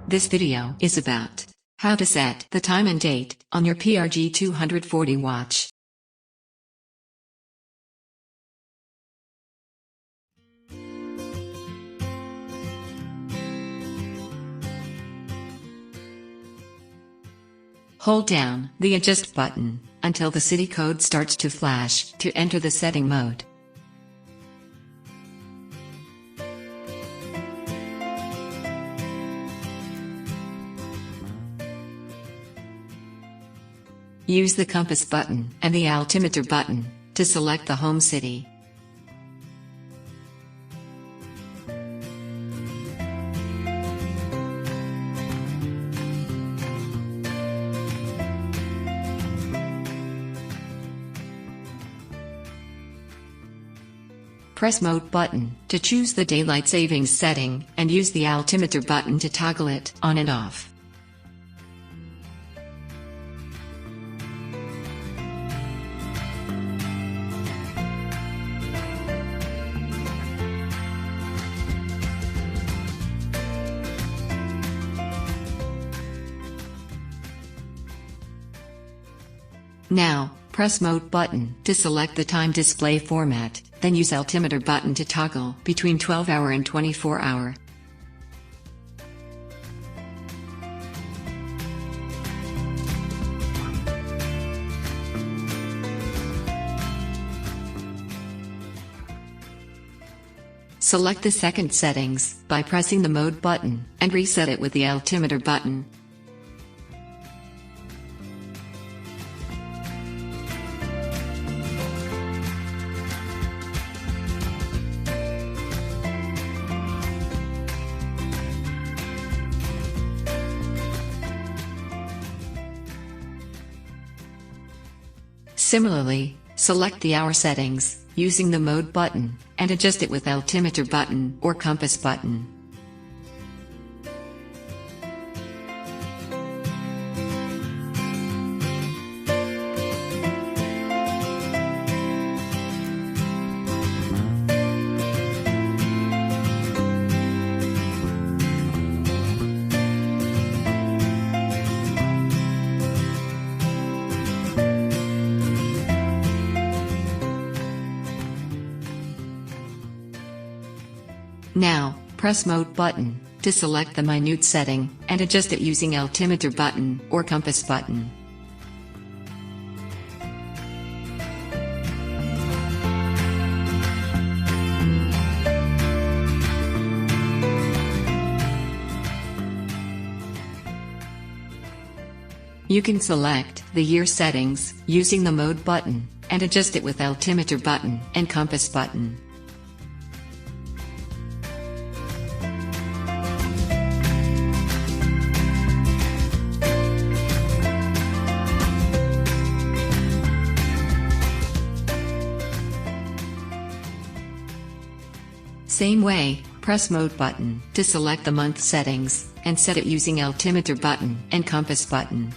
This video is about how to set the time and date on your PRG-240 watch. Hold down the Adjust button until the city code starts to flash to enter the setting mode. Use the compass button and the altimeter button to select the home city. Press Mode button to choose the daylight savings setting and use the altimeter button to toggle it on and off. Now, press Mode button to select the time display format, then use altimeter button to toggle between 12-hour and 24-hour. Select the second settings by pressing the Mode button and reset it with the altimeter button. Similarly, select the hour settings using the Mode button and adjust it with altimeter button or compass button. Now, press Mode button to select the minute setting and adjust it using altimeter button or compass button. You can select the year settings using the Mode button and adjust it with altimeter button and compass button. Same way, press Mode button to select the month settings and set it using altimeter button and compass button.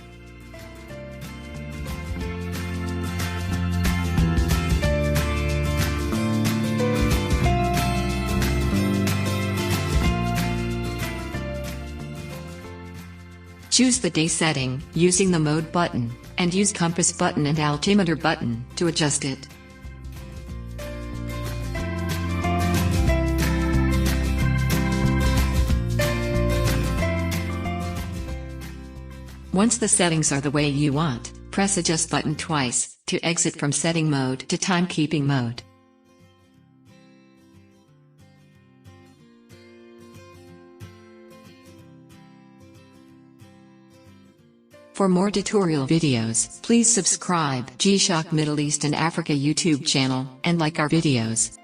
Choose the day setting using the Mode button and use compass button and altimeter button to adjust it. Once the settings are the way you want, press Adjust button twice to exit from setting mode to timekeeping mode. For more tutorial videos, please subscribe G-Shock Middle East and Africa YouTube channel and like our videos.